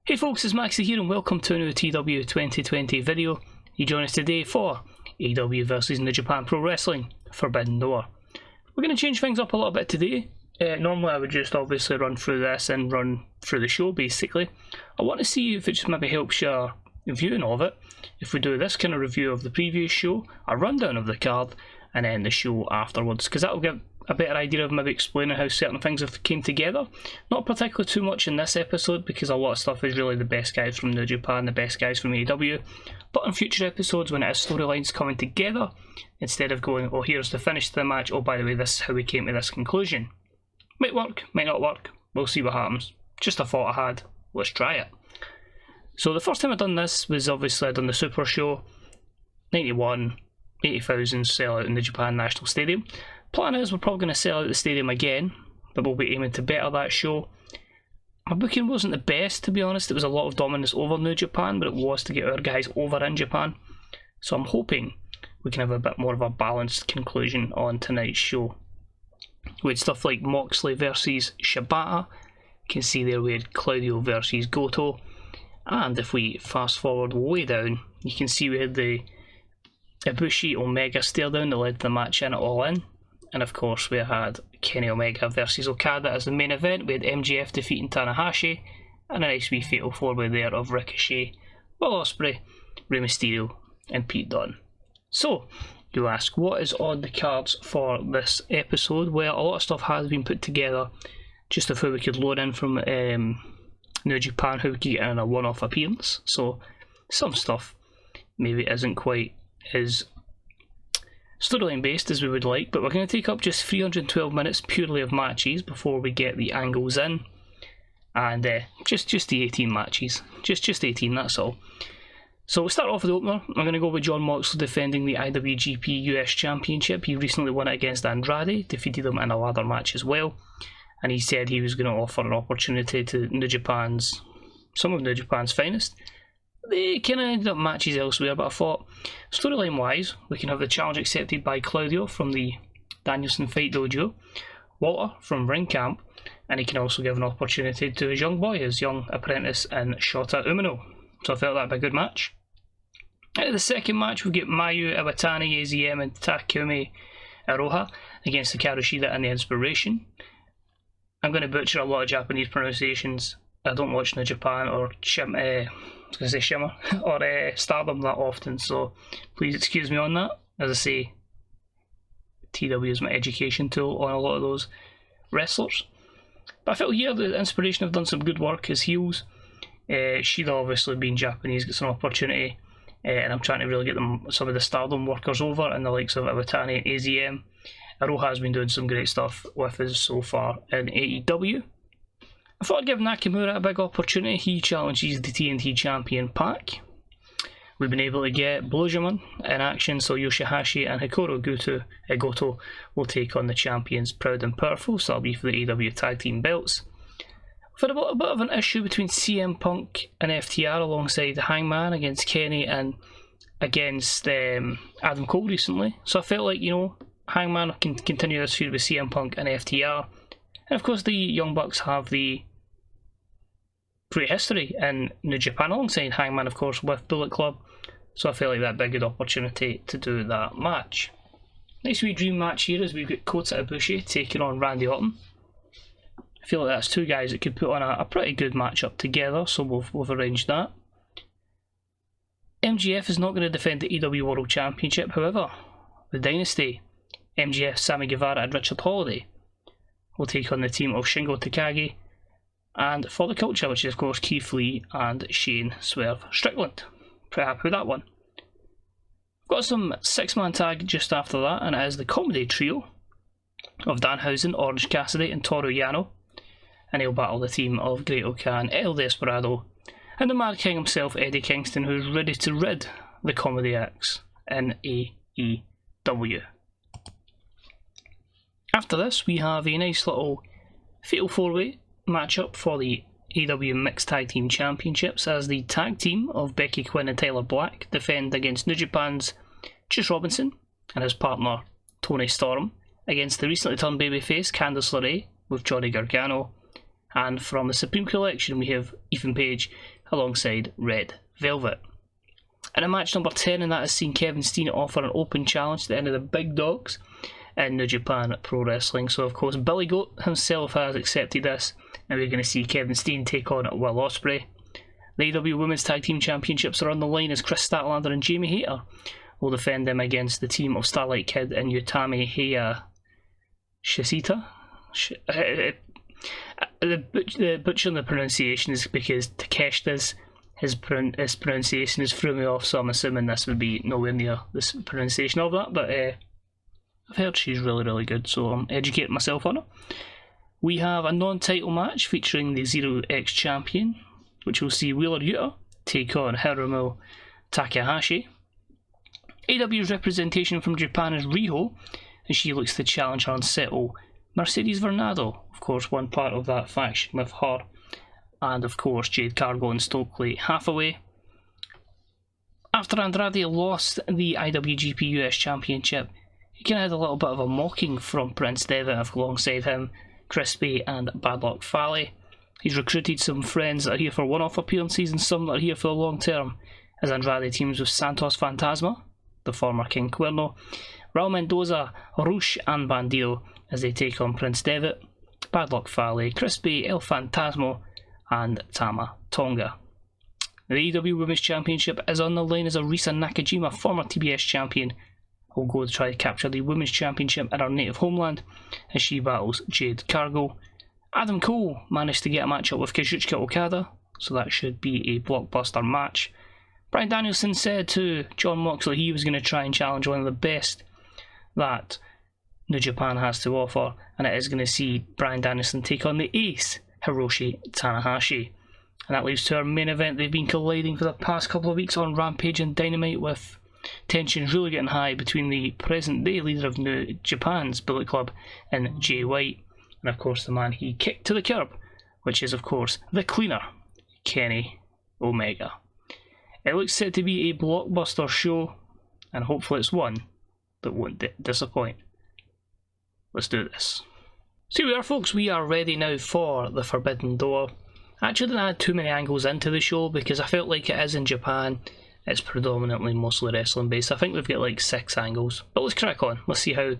Hey folks, it's Maxie here and welcome to a new TEW2020 video. You join us today for AEW vs New Japan Pro Wrestling Forbidden Door. We're going to change things up a little bit today. Normally I would just obviously run through this and run through the show basically. I want to see if it just maybe helps your viewing of it. If we do this kind of review of the previous show, a rundown of the card, and then the show afterwards, because that will give a better idea of maybe explaining how certain things have came together. Not particularly too much in this episode because a lot of stuff is really the best guys from New Japan, the best guys from AEW, but in future episodes when it is storylines coming together, instead of going, oh here's the finish to the match, oh by the way this is how we came to this conclusion. Might work, might not work, we'll see what happens. Just a thought I had, let's try it. So the first time I'd done this was obviously I'd done the Super Show, 91, 80,000 sell out in the Japan National Stadium. Plan is we're probably going to sell out the stadium again, but we'll be aiming to better that show. My booking wasn't the best, to be honest. It was a lot of dominance over New Japan, but it was to get our guys over in Japan. So I'm hoping we can have a bit more of a balanced conclusion on tonight's show. We had stuff like Moxley versus Shibata. You can see there we had Claudio versus Goto. And if we fast forward way down, you can see we had the Ibushi Omega stare down that led to the match in it All In. And of course we had Kenny Omega versus Okada as the main event. We had MJF defeating Tanahashi, and a nice wee fatal 4-way there of Ricochet, Will Ospreay, Rey Mysterio and Pete Dunne. So, you ask, what is on the cards for this episode? Well, a lot of stuff has been put together just of how we could load in from New Japan, how we could get in a one-off appearance. So, some stuff maybe isn't quite as storyline based as we would like, but we're going to take up just 312 minutes purely of matches before we get the angles in, and just the 18 matches, just 18, that's all. So we'll start off with the opener. I'm going to go with Jon Moxley defending the IWGP US Championship. He recently won it against Andrade, defeated him in a ladder match as well, and he said he was going to offer an opportunity to some of New Japan's finest. They kind of ended up matches elsewhere, but I thought, storyline wise, we can have the challenge accepted by Claudio from the Danielson Fight Dojo, Walter from Ring Camp, and he can also give an opportunity to his young boy, his young apprentice in Shota Umino. So I felt that'd be a good match. Out of the second match, we get Mayu Iwatani, AZM, and Takumi Iroha against the Karushida and the Inspiration. I'm going to butcher a lot of Japanese pronunciations. I don't watch New Japan or Shimmer or Stardom that often, so please excuse me on that. As I say, TW is my education tool on a lot of those wrestlers. But I felt here the Inspiration have done some good work as heels. Shida, obviously being Japanese, gets an opportunity, and I'm trying to really get some of the Stardom workers over, and the likes of Iwatani and AZM. Aroha has been doing some great stuff with us so far in AEW. I thought I'd give Nakamura a big opportunity. He challenges the TNT champion Pac. We've been able to get Bludgeon in action, so Yoshihashi and Hikaru Goto will take on the champions Proud and Powerful, so that'll be for the AEW tag team belts. We've had a bit of an issue between CM Punk and FTR alongside Hangman against Kenny and against Adam Cole recently, so I felt like, Hangman can continue this feud with CM Punk and FTR. And of course the Young Bucks have the great history in New Japan alongside Hangman, of course, with Bullet Club, so I felt like that'd be a good opportunity to do that match. Nice wee dream match here as we've got Kota Ibushi taking on Randy Orton. I feel like that's two guys that could put on a pretty good matchup together, so we've arranged that. MJF is not going to defend the AEW World Championship, however, the Dynasty, MJF, Sammy Guevara and Richard Holiday will take on the team of Shingo Takagi and For the Culture, which is of course Keith Lee and Shane Swerve Strickland. Pretty happy with that one. We've got some 6-man tag just after that, and it is the comedy trio of Danhausen, Orange Cassidy and Toru Yano, and he'll battle the team of Great-O-Khan, El Desperado and the Mad King himself, Eddie Kingston, who's ready to rid the comedy acts in AEW. After this, we have a nice little fatal 4-way matchup for the AEW Mixed Tag Team Championships as the tag team of Becky Quinn and Tyler Black defend against New Japan's Juice Robinson and his partner Tony Storm against the recently turned babyface Candice LeRae with Johnny Gargano And from the Supreme Collection we have Ethan Page alongside Red Velvet. And in match number 10, and that has seen Kevin Steen offer an open challenge to the end of the big dogs in New Japan Pro Wrestling. So of course Billy Goat himself has accepted this, and we're going to see Kevin Steen take on Will Ospreay. The AEW Women's Tag Team Championships are on the line as Chris Statlander and Jamie Hayter will defend them against the team of Starlight Kid and Utami Hayashishita. The butcher in the pronunciation is because Takeshita's his pronunciation is threw me off, so I'm assuming this would be nowhere near this pronunciation of that, but I've heard she's really good, so I'm educating myself on it. We have a non-title match featuring the Zero X champion, which will see Wheeler Yuta take on Hiromu Takahashi. AEW's representation from Japan is Riho, and she looks to challenge her unsettled Mercedes Varnado, of course one part of that faction with her, and of course Jade Cargill and Stokely Hathaway. After Andrade lost the IWGP US Championship, he kind of had a little bit of a mocking from Prince Devitt alongside him, Crispy and Bad Luck Fale. He's recruited some friends that are here for one-off appearances and some that are here for the long term, as Andrade teams with Santos Fantasma, the former King Cuerno, Raul Mendoza, Rush and Bandido as they take on Prince Devitt, Bad Luck Fale, Crispy, El Fantasmo and Tama Tonga. The AEW Women's Championship is on the line as Arisa Nakajima, former TBS champion, will go to try to capture the Women's Championship in her native homeland as she battles Jade Cargill. Adam Cole managed to get a match up with Kazuchika Okada, so that should be a blockbuster match. Bryan Danielson said to John Moxley he was going to try and challenge one of the best that New Japan has to offer, and it is going to see Bryan Danielson take on the ace, Hiroshi Tanahashi. And that leads to our main event. They've been colliding for the past couple of weeks on Rampage and Dynamite, with tensions really getting high between the present day leader of New Japan's Bullet Club and Jay White, and of course the man he kicked to the curb, which is of course the cleaner, Kenny Omega. It looks set to be a blockbuster show, and hopefully it's one that won't disappoint. Let's do this. So here we are, folks, we are ready now for the Forbidden Door. I actually didn't add too many angles into the show because I felt like it is in Japan, it's predominantly mostly wrestling based. I think we've got like 6 angles, but let's crack on. Let's see how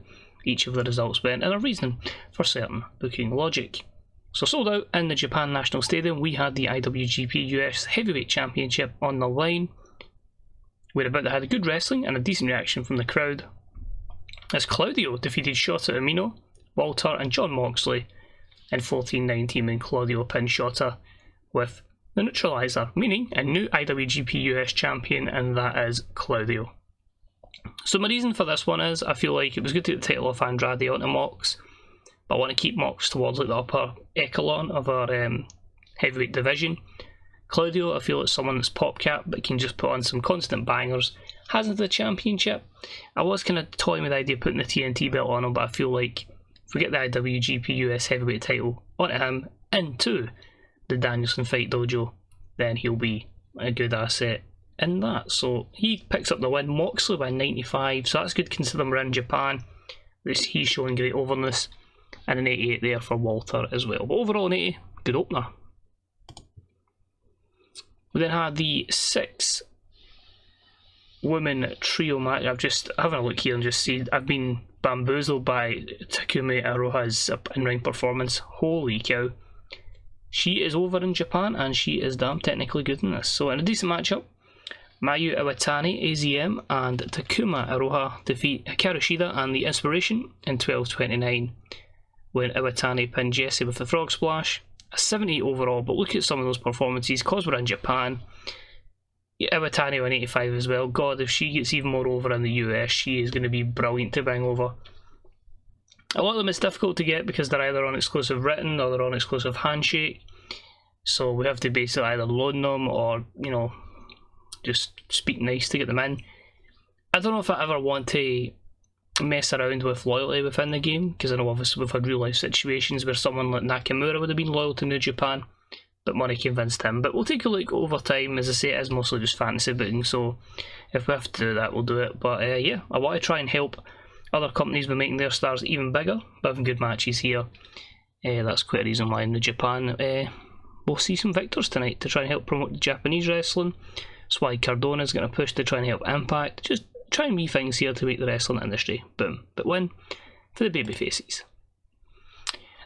each of the results went and a reason for certain booking logic. So sold out in the Japan National Stadium, we had the IWGP US Heavyweight Championship on the line. We're about to have a good wrestling and a decent reaction from the crowd, as Claudio defeated Shota Umino, Walter and John Moxley in 14-19, and Claudio pinned Shota with the neutralizer, meaning a new IWGP US champion, and that is Claudio. So my reason for this one is I feel like it was good to get the title off Andrade onto Mox, but I want to keep Mox towards like the upper echelon of our heavyweight division. Claudio, I feel, is someone that's pop cap but can just put on some constant bangers. Hasn't the championship. I was kind of toying with the idea of putting the TNT belt on him, but I feel like if we get the IWGP US heavyweight title onto him into the Danielson Fight Dojo, then he'll be a good asset in that. So he picks up the win, Moxley by 95, so that's good considering we're in Japan. He's showing great overness, and an 88 there for Walter as well. But overall an 80, good opener. We then had the 6 women trio match. I'm just having a look here and just see, I've been bamboozled by Takumi Aroha's in-ring performance. Holy cow. She is over in Japan and she is damn technically good in this. So in a decent matchup, Mayu Iwatani, AZM and Takuma Aroha defeat Hikaru Shida and the Inspiration in 12-29, when Iwatani pinned Jesse with the Frog Splash. A 70 overall, but look at some of those performances, cause we're in Japan. Iwatani on 85 as well. God, if she gets even more over in the US, she is going to be brilliant to bring over. A lot of them is difficult to get because they're either on exclusive written or they're on exclusive handshake, so we have to basically either loan them or, you know, just speak nice to get them in. I don't know if I ever want to mess around with loyalty within the game, because I know obviously we've had real life situations where someone like Nakamura would have been loyal to New Japan, but money convinced him. But we'll take a look over time. As I say, it is mostly just fantasy booking, so if we have to do that, we'll do it. But yeah, I want to try and help other companies by making their stars even bigger, by having good matches here. That's quite a reason why in New Japan we'll see some victors tonight to try and help promote the Japanese wrestling. That's why Cardona's going to push to try and help Impact. Just trying wee things here to make the wrestling industry boom. But win for the babyfaces.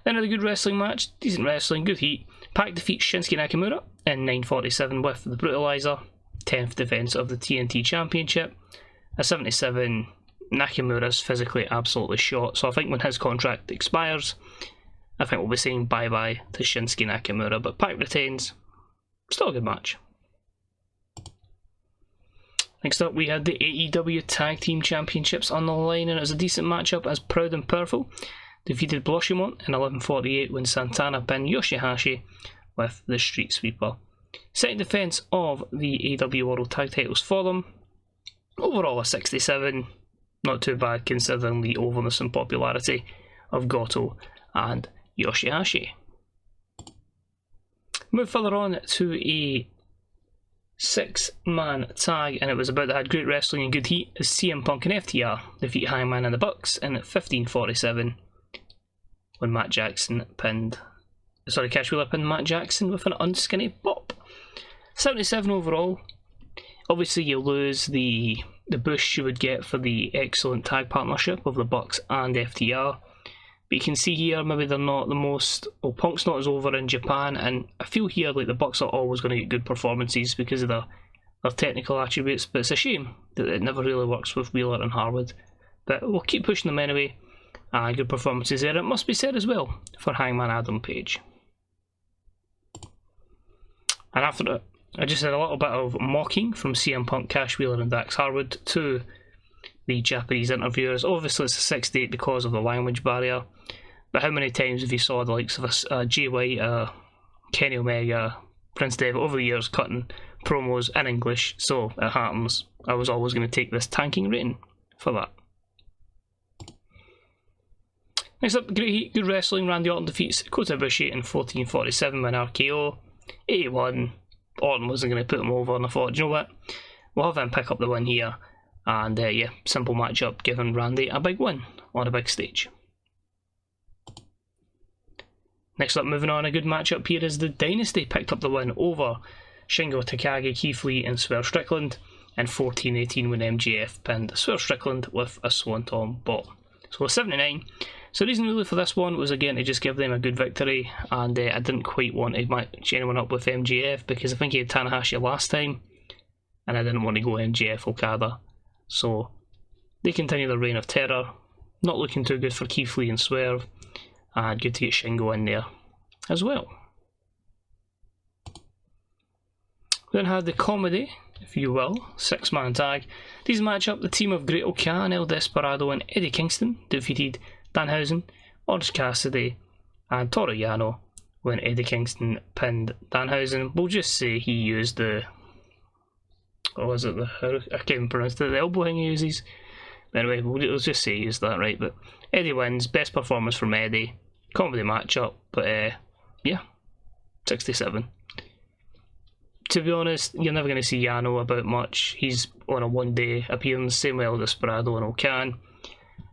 Then another good wrestling match, decent wrestling, good heat. Pac defeats Shinsuke Nakamura in 9:47 with the Brutalizer, 10th defence of the TNT Championship. At 77, Nakamura's physically absolutely shot, so I think when his contract expires, I think we'll be saying bye-bye to Shinsuke Nakamura, but Pac retains. Still a good match. Next up, we had the AEW Tag Team Championships on the line, and it was a decent matchup as Proud and Powerful defeated Bloshimont in 11:48 when Santana pinned Yoshihashi with the Street Sweeper. Second defence of the AEW World Tag Titles for them. Overall a 67, not too bad considering the overness and popularity of Goto and Yoshihashi. Move further on to a 6-man tag, and it was about that had great wrestling and good heat as CM Punk and FTR defeat Hangman and the Bucks in 15:47 when Cash Wheeler pinned Matt Jackson with an unskinny bop. 77 overall. Obviously you lose the boost you would get for the excellent tag partnership of the Bucks and FTR. But you can see here, maybe they're not the most... Well, Punk's not as over in Japan, and I feel here like the Bucks are always going to get good performances because of their technical attributes, but it's a shame that it never really works with Wheeler and Harwood. But we'll keep pushing them anyway. Good performances there, it must be said as well, for Hangman Adam Page. And after that, I just had a little bit of mocking from CM Punk, Cash Wheeler and Dax Harwood to the Japanese interviewers. Obviously it's a 6-8 because of the language barrier, but how many times have you saw the likes of Jay White, Kenny Omega, Prince Devitt over the years cutting promos in English? So it happens. I was always going to take this tanking rating for that. Next up, great heat, good wrestling. Randy Orton defeats Kota Ibushi in 14:47 when RKO. 81. Orton wasn't going to put him over, and I thought, you know what, we'll have him pick up the win here. And yeah, simple matchup, giving Randy a big win on a big stage. Next up, moving on, a good matchup here is the Dynasty picked up the win over Shingo Takagi, Keith Lee and Swerve Strickland in 14:18 when MJF pinned Swerve Strickland with a Swanton Bomb. So 79. So the reason really for this one was again to just give them a good victory, and I didn't quite want to match anyone up with MJF because I think he had Tanahashi last time and I didn't want to go MJF Okada. So they continue their reign of terror. Not looking too good for Keith Lee and Swerve, and good to get Shingo in there as well. Then had the comedy, if you will, 6-man tag. These match up the team of Great O'Khan, El Desperado and Eddie Kingston defeated Danhausen, Orange Cassidy and Toru Yano when Eddie Kingston pinned Danhausen. We'll just say he used the... Or was it the... I can't even pronounce it, the elbow thing he uses. Anyway, we'll just say he used that right. But Eddie wins, best performance from Eddie. Comedy matchup, but yeah, 67. To be honest, you're never going to see Yano about much. He's on a one-day appearance, same way El Desperado and O'Khan.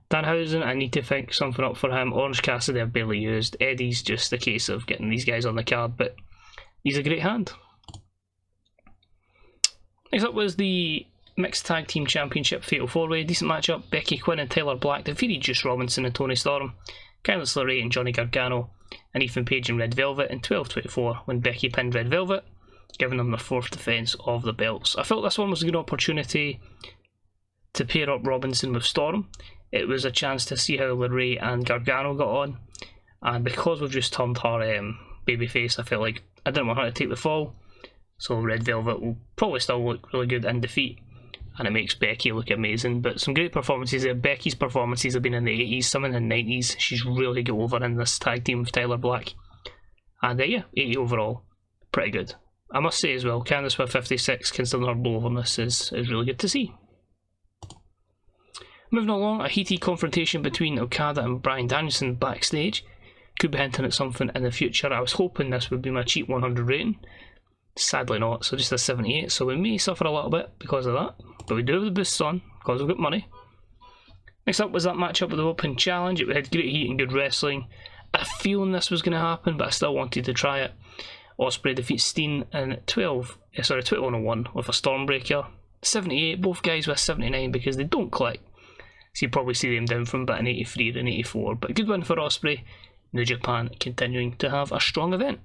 Danhausen, I need to think something up for him. Orange Cassidy I've barely used. Eddie's just a case of getting these guys on the card, but he's a great hand. Next up was the Mixed Tag Team Championship Fatal 4-Way. Decent matchup. Becky Quinn and Tyler Black defeated Juice Robinson and Tony Storm, Candice LeRae and Johnny Gargano, and Ethan Page and Red Velvet in 12:24 when Becky pinned Red Velvet, giving them the 4th defence of the belts. I felt this one was a good opportunity to pair up Robinson with Storm. It was a chance to see how LeRae and Gargano got on, and because we've just turned her babyface, I felt like I didn't want her to take the fall, so Red Velvet will probably still look really good in defeat, and it makes Becky look amazing. But some great performances there. Becky's performances have been in the 80s, some in the 90s. She's really got over in this tag team with Tyler Black, and yeah, 80 overall, pretty good. I must say as well, Candice with 56, considering her blowoverness, is really good to see. Moving along, a heated confrontation between Okada and Bryan Danielson backstage. Could be hinting at something in the future. I was hoping this would be my cheap 100 rating. Sadly not, so just a 78, so we may suffer a little bit because of that. But we do have the boosts on, because we've got money. Next up was that matchup with the Open Challenge. It had great heat and good wrestling. a feeling this was going to happen, but I still wanted to try it. Ospreay defeats Steen in 2101 with a Stormbreaker. 78, both guys with 79 because they don't click. So you probably see them down from about an 83 or an 84. But good win for Ospreay. New Japan continuing to have a strong event.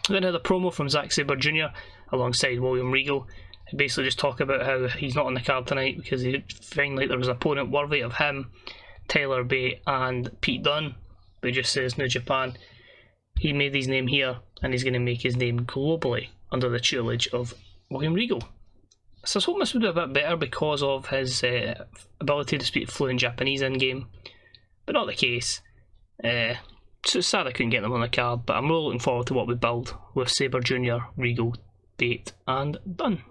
Then had a promo from Zack Sabre Jr. alongside William Regal. He basically just talk about how he's not on the card tonight because he found like there was an opponent worthy of him, Tyler Bate and Pete Dunne. But he just says New Japan, he made his name here and he's going to make his name globally under the tutelage of William Regal. So I was hoping this would be a bit better because of his ability to speak fluent Japanese in-game, but not the case. So it's sad I couldn't get them on the card, but I'm really looking forward to what we build with Sabre Jr., Regal, Bate and Dunne.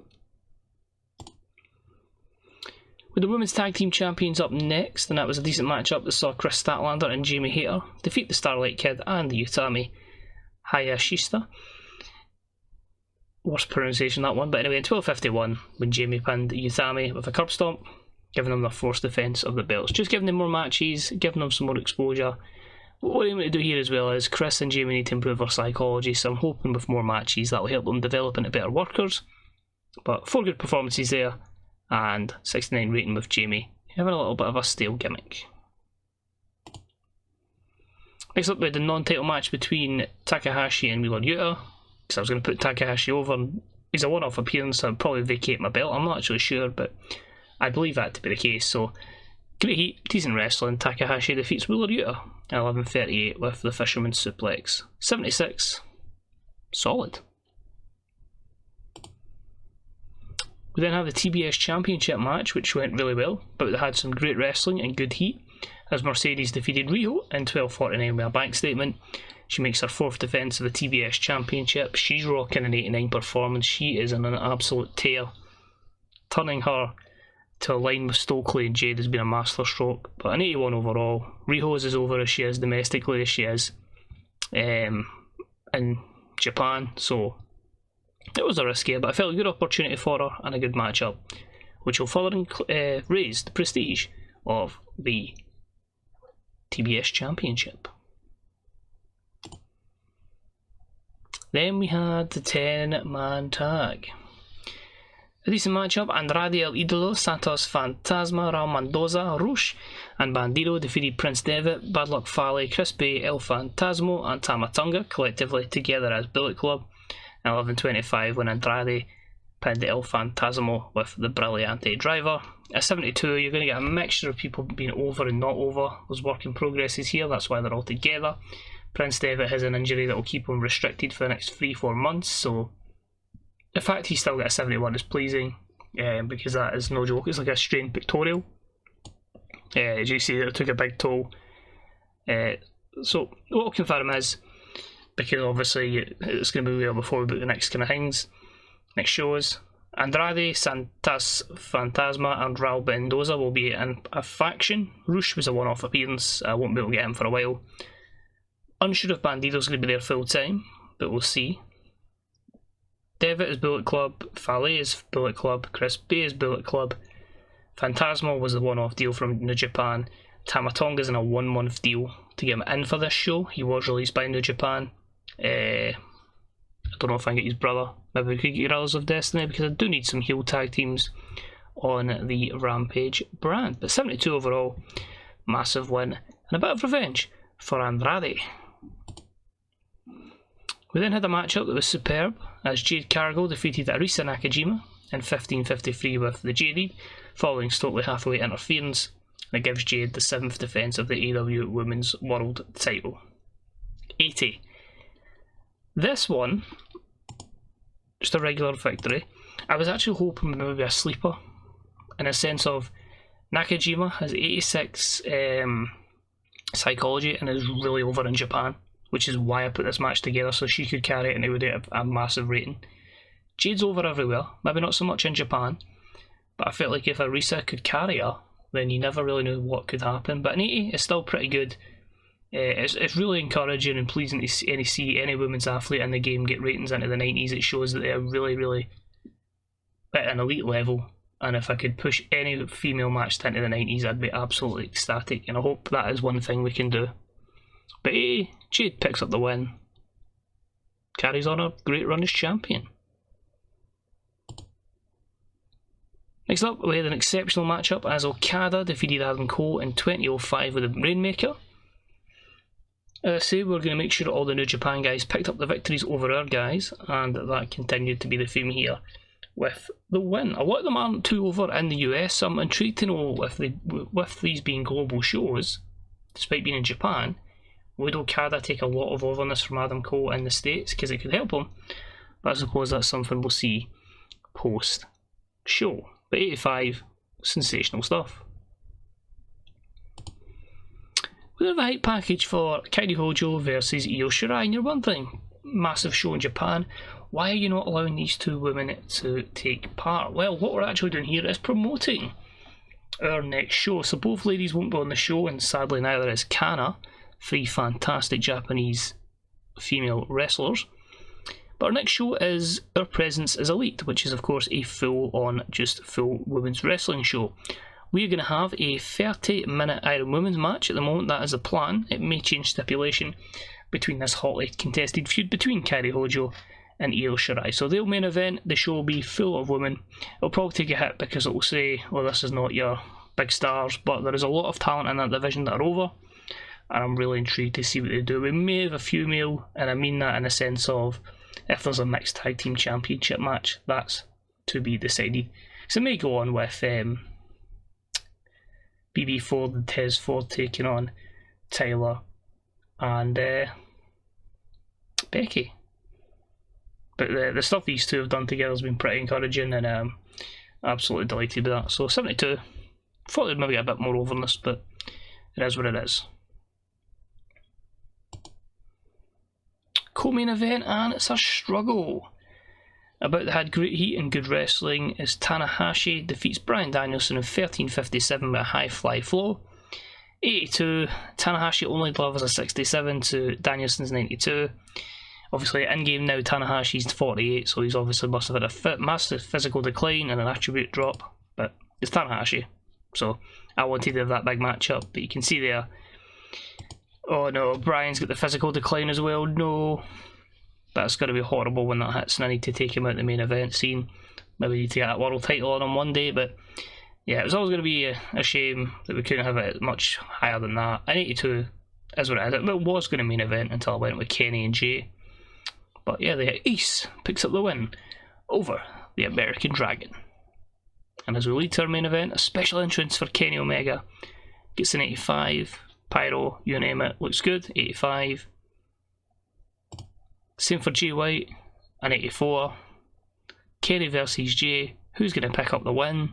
With the Women's Tag Team Champions up next, and that was a decent matchup that saw Chris Statlander and Jamie Hayter defeat the Starlight Kid and the Utami Hayashishita. Worst pronunciation that one, but anyway, in 12:51 when Jamie pinned Utami with a curb stomp, giving them their first defence of the belts. Just giving them more matches, giving them some more exposure. What I'm going to do here as well is Chris and Jamie need to improve their psychology, so I'm hoping with more matches that will help them develop into better workers. But 4 good performances there, and 69 rating with Jamie, having a little bit of a stale gimmick. Next up we had the non-title match between Takahashi and Wheeler Yuta, because I was going to put Takahashi over, and he's a one-off appearance, so I'd probably vacate my belt, I'm not actually sure, but I believe that to be the case. So great heat, decent wrestling. Takahashi defeats Wheeler Yuta at 11:38 with the Fisherman's Suplex. 76, solid. We then have the TBS Championship match, which went really well, but it had some great wrestling and good heat, as Mercedes defeated Riho in 12:49 with a bank statement. She makes her 4th defence of the TBS Championship. She's rocking an 89 performance. She is in an absolute tear. Turning her to align with Stokely and Jade has been a masterstroke, but an 81 overall. Riho is as over as she is domestically as she is in Japan, so it was a risky, but I felt a good opportunity for her and a good matchup, which will further raise the prestige of the TBS Championship. Then we had the 10-man tag. A decent matchup. Andrade El Idolo, Santos Fantasma, Raul Mendoza, Rush and Bandido defeated Prince Devitt, Bad Luck Fale, Chris Bay, El Fantasmo and Tamatonga collectively together as Bullet Club. 11:25 when Andrade pinned El Fantasmo with the Brilliante driver. At 72 you're going to get a mixture of people being over and not over. There's work in progresses here, that's why they're all together. Prince Devitt has an injury that will keep him restricted for the next 3-4 months, so the fact he's still got a 71 is pleasing, because that is no joke. It's like a strained pectoral. As you see, it took a big toll. So what we'll confirm is, because obviously it's going to be real before we book the next kind of things, next shows, Andrade, Santos Fantasma and Raul Mendoza will be in a faction. Rush was a one-off appearance, I won't be able to get him for a while. Unsure if Bandido's going to be there full time, but we'll see. Devitt is Bullet Club, Fale is Bullet Club, Chris Bay is Bullet Club, Phantasmo was the one-off deal from New Japan, Tamatonga's in a 1-month deal to get him in for this show. He was released by New Japan. I don't know if I can get his brother, maybe we could get Guerrillas of Destiny, because I do need some heel tag teams on the Rampage brand. But 72 overall, massive win, and a bit of revenge for Andrade. We then had a matchup that was superb, as Jade Cargill defeated Arisa Nakajima in 15:53 with the Jaded, following Stokely halfway interference, and it gives Jade the 7th defence of the AEW Women's World title. 80. This one, just a regular victory. I was actually hoping maybe a sleeper, in a sense of Nakajima has 86 psychology and is really over in Japan, which is why I put this match together, so she could carry it and it would have a massive rating. Jade's over everywhere, maybe not so much in Japan, but I felt like if Arisa could carry her, then you never really knew what could happen. But an 80 is still pretty good. It's really encouraging and pleasing to see any women's athlete in the game get ratings into the 90s. It shows that they are really, really at an elite level, and if I could push any female match into the 90s, I'd be absolutely ecstatic, and I hope that is one thing we can do. But hey, Jade picks up the win. Carries on a great run as champion. Next up, we had an exceptional matchup as Okada defeated Adam Cole in 2005 with a Rainmaker. As I say, we're going to make sure all the New Japan guys picked up the victories over our guys, and that continued to be the theme here with the win. A lot of them aren't too over in the US, so I'm intrigued to know if with these being global shows, despite being in Japan, would Okada take a lot of overness from Adam Cole in the States, because it could help him, but I suppose that's something we'll see post-show. But 85, sensational stuff. We have a hype package for Kairi Hojo versus Io Shirai, and you're wondering, massive show in Japan, why are you not allowing these two women to take part? Well, what we're actually doing here is promoting our next show. So both ladies won't be on the show, and sadly neither is Kana, 3 fantastic Japanese female wrestlers. But our next show is Our Presence is Elite, which is of course a full women's wrestling show. We are going to have a 30-minute Iron Women's match. At the moment, that is the plan. It may change stipulation between this hotly contested feud between Kairi Hojo and Io Shirai. So they'll main event, the show will be full of women. It'll probably take a hit because it will say, well, this is not your big stars, but there is a lot of talent in that division that are over, and I'm really intrigued to see what they do. We may have a few male, and I mean that in the sense of if there's a mixed tag team championship match, that's to be decided. So it may go on with BB Ford and Tez Ford taking on Tyler and Becky. But the stuff these two have done together has been pretty encouraging, and I'm absolutely delighted with that. So 72, thought they'd maybe get a bit more overness, but it is what it is. Co-main event, and it's a struggle. About that had great heat and good wrestling as Tanahashi defeats Bryan Danielson in 13:57 with a high fly flow. 82, Tanahashi only delivers a 67 to Danielson's 92. Obviously in-game now Tanahashi's 48, so he's obviously must have had a massive physical decline and an attribute drop, but it's Tanahashi, so I wanted to have that big matchup, but you can see there, oh no, Bryan's got the physical decline as well. No, that's going to be horrible when that hits, and I need to take him out the main event scene. Maybe need to get that world title on him one day, but yeah, it was always going to be a shame that we couldn't have it much higher than that. And 82 is what it is. It was going to main event until I went with Kenny and Jay. But yeah, the Ace picks up the win over the American Dragon. And as we lead to our main event, a special entrance for Kenny Omega. Gets an 85. Pyro, you name it, looks good. 85. Same for Jay White, an 84. Kenny versus Jay. Who's going to pick up the win?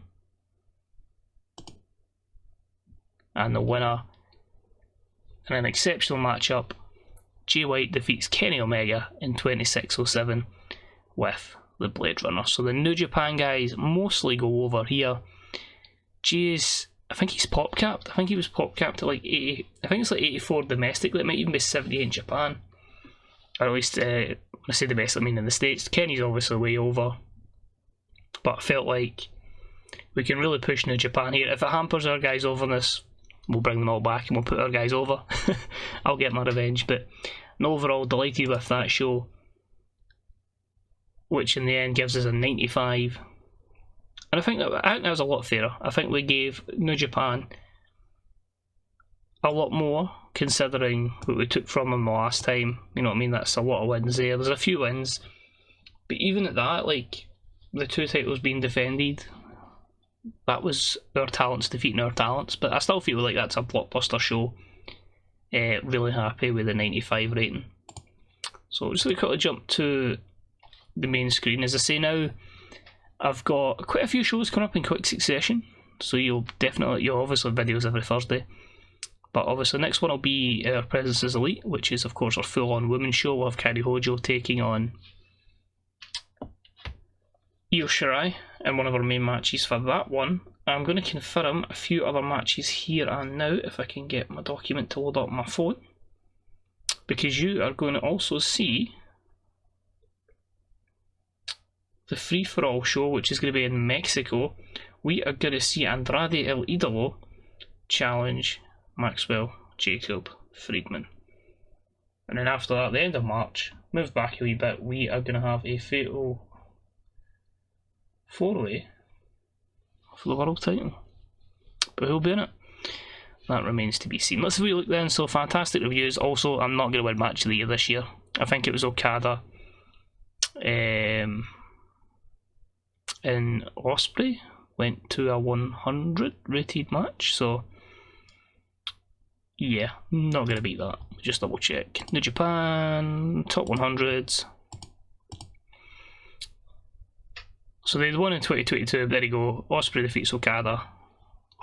And the winner, in an exceptional matchup, Jay White defeats Kenny Omega in 26:07 with the Blade Runner. So the New Japan guys mostly go over here. Jay's, I think he's pop capped. I think he was pop capped at like 80. I think it's like 84 domestically. It might even be 70 in Japan. Or at least, when I say domestic, I mean in the States. Kenny's obviously way over. But I felt like we can really push New Japan here. If it hampers our guys' overness, we'll bring them all back and we'll put our guys over. I'll get my revenge. But overall, delighted with that show, which in the end gives us a 95. And I think that was a lot fairer. I think we gave New Japan a lot more, considering what we took from them the last time. You know what I mean? That's a lot of wins there. There's a few wins. But even at that, like, the 2 titles being defended, that was our talents defeating our talents. But I still feel like that's a blockbuster show. Really happy with the 95 rating. So just going to quickly jump to the main screen. As I say now, I've got quite a few shows coming up in quick succession. So you'll obviously have videos every Thursday. But obviously the next one will be Our Presence is Elite, which is of course our full-on women's show. We'll have Kairi Hojo taking on Io Shirai in one of our main matches for that one. I'm going to confirm a few other matches here and now if I can get my document to load up my phone, because you are going to also see the free-for-all show, which is going to be in Mexico, we are going to see Andrade El Idolo challenge Maxwell Jacob Friedman. And then after that, the end of March, move back a wee bit, we are going to have a fatal 4-way for the world title. But who'll be in it? That remains to be seen. Let's have a look then. So, fantastic reviews. Also, I'm not going to win Match of the Year this year. I think it was Okada and Ospreay went to a 100 rated match. So, yeah, not going to beat that. Just double check. New Japan, top 100s. So they won in 2022. There you go. Ospreay defeats Okada.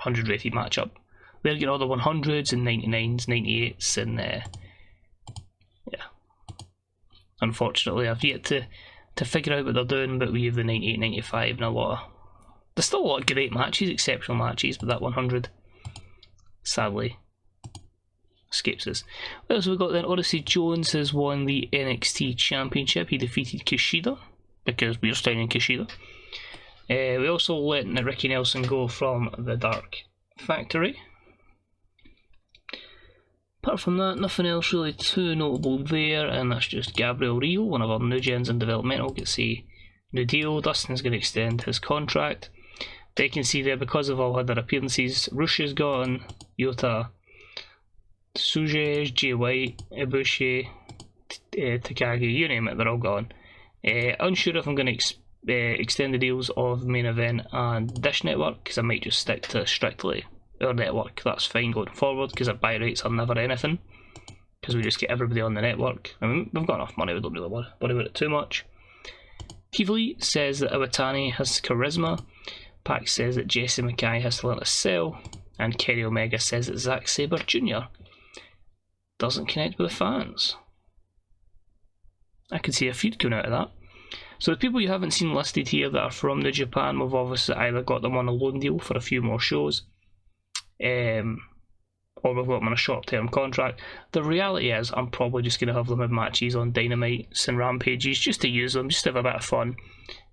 100 rated matchup. They're getting all the 100s and 99s, 98s, and yeah. Unfortunately, I've yet to figure out what they're doing, but we have the 98, 95, and a lot of... There's still a lot of great matches, exceptional matches, but that 100, sadly, escapes us. What else have we got then? Odyssey Jones has won the NXT Championship. He defeated Kushida, because we're styling Kushida. We also let Ricky Nelson go from the Dark Factory. Apart from that, nothing else really too notable there, and that's just Gabriel Rio, one of our new gens in developmental, gets a new deal. Dustin's going to extend his contract. But you can see there, because of all other appearances, Rushia's gone, Yota, Suje, Jay White, Ibushi, Takagi, you name it, they're all gone. Unsure if I'm going to extend the deals of Main Event and Dish Network, because I might just stick to strictly our network. That's fine going forward, because our buy rates are never anything, because we just get everybody on the network. I mean, we've got enough money, we don't really worry about it too much. Keith says that Iwatani has charisma. Pac says that Jesse Mackay has to learn to sell, and Kenny Omega says that Zack Sabre Jr. doesn't connect with the fans. I could see a feud coming out of that. So the people you haven't seen listed here that are from New Japan, we've obviously either got them on a loan deal for a few more shows, or we've got them on a short-term contract. The reality is, I'm probably just going to have them in matches on Dynamites and Rampages, just to use them, just to have a bit of fun,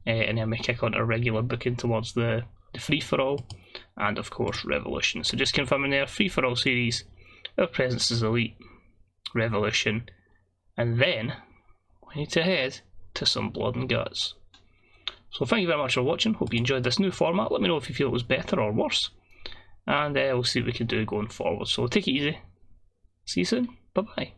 and then we kick on to regular booking towards the free-for-all, and of course Revolution. So just confirming there, free-for-all series, our presence is Elite, Revolution, and then we need to head to some blood and guts. So thank you very much for watching. Hope you enjoyed this new format. Let me know if you feel it was better or worse, and we'll see what we can do going forward. So take it easy. See you soon. Bye bye.